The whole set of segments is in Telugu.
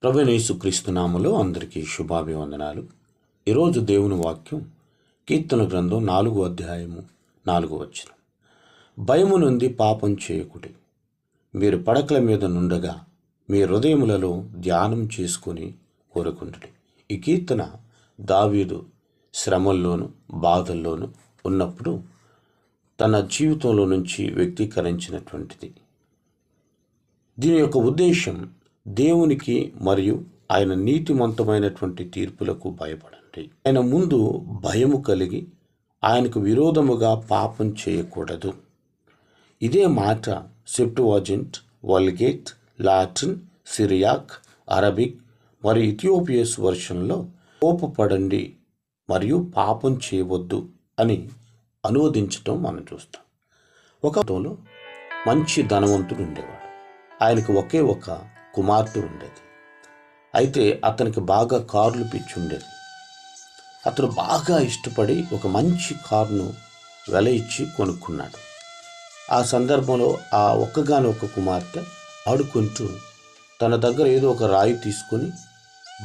ప్రభువైన యేసుక్రీస్తు నామములో అందరికీ శుభాభివందనాలు. ఈరోజు దేవుని వాక్యం కీర్తన గ్రంథం 4వ అధ్యాయము 4వ వచనం. భయము నుండి పాపం చేయకుడి, మీరు పడకల మీద నుండగా మీ హృదయములలో ధ్యానం చేసుకుని కోరుకుంటుడి. ఈ కీర్తన దావీదు శ్రమల్లోను బాధల్లోనూ ఉన్నప్పుడు తన జీవితంలో నుంచి వ్యక్తీకరించినటువంటిది. దీని యొక్క ఉద్దేశం దేవునికి మరియు ఆయన నీతిమంతమైనటువంటి తీర్పులకు భయపడండి. ఆయన ముందు భయము కలిగి ఆయనకు విరోధముగా పాపం చేయకూడదు. ఇదే మాట సెప్టువాజింట్, వల్గేట్, లాటిన్, సిరియాక్, అరబిక్ మరియు ఇథియోపియస్ వర్షన్లో కోపపడండి మరియు పాపం చేయవద్దు అని అనువదించటం మనం చూస్తాం. ఒక మంచి ధనవంతుడు ఉండేవాడు. ఆయనకు ఒకే ఒక కుమార్తె ఉండేది. అయితే అతనికి బాగా కార్లు పిచ్చి ఉండేది. అతను బాగా ఇష్టపడి ఒక మంచి కారును వెల ఇచ్చి కొనుక్కున్నాడు. ఆ సందర్భంలో ఆ ఒక్కగానొక్క కుమార్తె ఆడుకుంటూ తన దగ్గర ఏదో ఒక రాయి తీసుకొని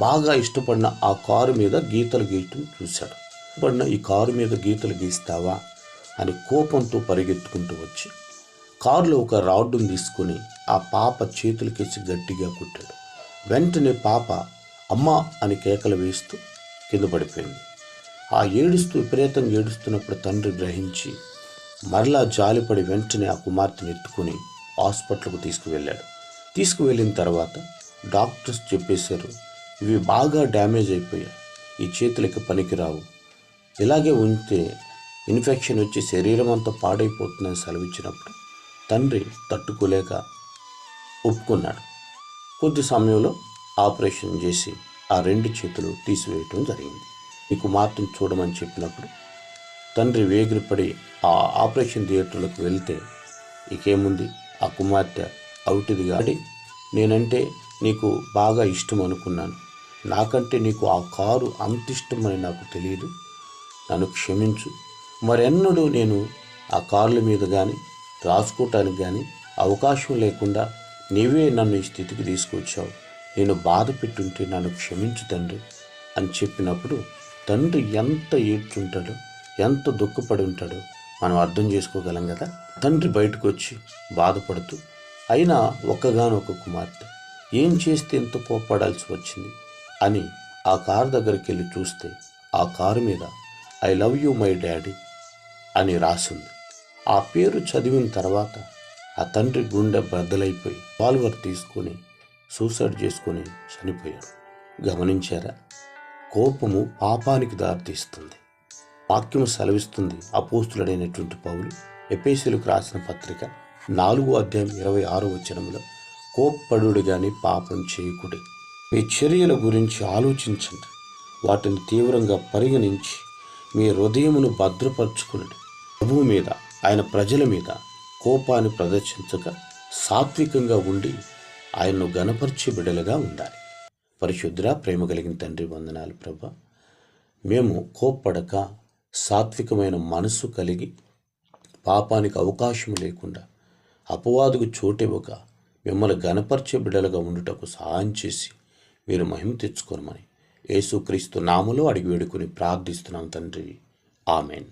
బాగా ఇష్టపడిన ఆ కారు మీద గీతలు గీయటం చూశాడు. ఈ కారు మీద గీతలు గీస్తావా అని కోపంతో పరిగెత్తుకుంటూ వచ్చి కారులో ఒక రాడ్డును తీసుకొని ఆ పాప చేతులకేసి గట్టిగా కుట్టాడు. వెంటనే పాప అమ్మ అని కేకలు వేస్తూ కింద పడిపోయింది. ఆ విపరీతంగా ఏడుస్తున్నప్పుడు తండ్రి గ్రహించి మరలా జాలిపడి వెంటనే ఆ కుమార్తెను ఎత్తుకుని హాస్పిటల్కు తీసుకువెళ్ళిన తర్వాత డాక్టర్స్ చెప్పేశారు, ఇవి బాగా డ్యామేజ్ అయిపోయాయి, ఈ చేతులకి పనికిరావు, ఇలాగే ఉంటే ఇన్ఫెక్షన్ వచ్చి శరీరం అంతా పాడైపోతుందని సెలవిచ్చినప్పుడు తండ్రి తట్టుకోలేక ఒప్పుకున్నాడు. కొద్ది సమయంలో ఆపరేషన్ చేసి ఆ 2 చేతులు తీసివేయటం జరిగింది. ఈ కుమార్తెను చూడమని చెప్పినప్పుడు తండ్రి వేగిరపడి ఆ ఆపరేషన్ థియేటర్లకు వెళ్తే ఇకేముంది, ఆ కుమార్తె అవుటిది కాడి, నేనంటే నీకు బాగా ఇష్టం అనుకున్నాను, నాకంటే నీకు ఆ కారు అంత ఇష్టమని నాకు తెలియదు, నన్ను క్షమించు, మరెన్నడూ నేను ఆ కార్ల మీద కానీ రాసుకోవటానికి కానీ అవకాశం లేకుండా నీవే నన్ను ఈ స్థితికి తీసుకొచ్చావు, నేను బాధ పెట్టుంటే నన్ను క్షమించు తండ్రి అని చెప్పినప్పుడు తండ్రి ఎంత ఏడ్చుంటాడో, ఎంత దుఃఖపడి ఉంటాడో మనం అర్థం చేసుకోగలం కదా. తండ్రి బయటకు వచ్చి బాధపడుతూ అయినా ఒక్కగానొక్క కుమార్తె ఏం చేస్తే ఎంత కోప్పడాల్సి వచ్చింది అని ఆ కారు దగ్గరికి వెళ్ళి చూస్తే ఆ కారు మీద I love you my daddy అని రాసింది. ఆ పేరు చదివిన తర్వాత ఆ తండ్రి గుండె బద్దలైపోయి రివాల్వర్ తీసుకొని సూసైడ్ చేసుకొని చనిపోయాడు. గమనించారా? కోపము పాపానికి దారితీస్తుంది. వాక్యం సెలవిస్తుంది. అపోస్తులుడైనటువంటి పౌలు ఎఫెసీయులకు రాసిన పత్రిక 4వ అధ్యాయం 26వ వచనంలో, కోప్పడుడు గాని పాపం చేయకుడి, మీ చర్యల గురించి ఆలోచించండి, వాటిని తీవ్రంగా పరిగణించి మీ హృదయమును భద్రపరచుకునండి. ప్రభువు మీద, ఆయన ప్రజల మీద కోపాన్ని ప్రదర్శించక సాత్వికంగా ఉండి ఆయన్ను గణపరిచే బిడ్డలుగా ఉండాలి. పరిశుద్ధ ప్రేమ కలిగిన తండ్రి, వందనాలు ప్రభా. మేము కోప్పడక సాత్వికమైన మనసు కలిగి పాపానికి అవకాశం లేకుండా అపవాదుకు చోటివ్వక మిమ్మల్ని గణపరిచే బిడ్డలుగా ఉండుటకు సహాయం చేసి మీరు మహిమ తెచ్చుకోమని యేసుక్రీస్తు నామములో అడిగి వేడుకొని ప్రార్థిస్తున్నాం తండ్రి. ఆమెన్.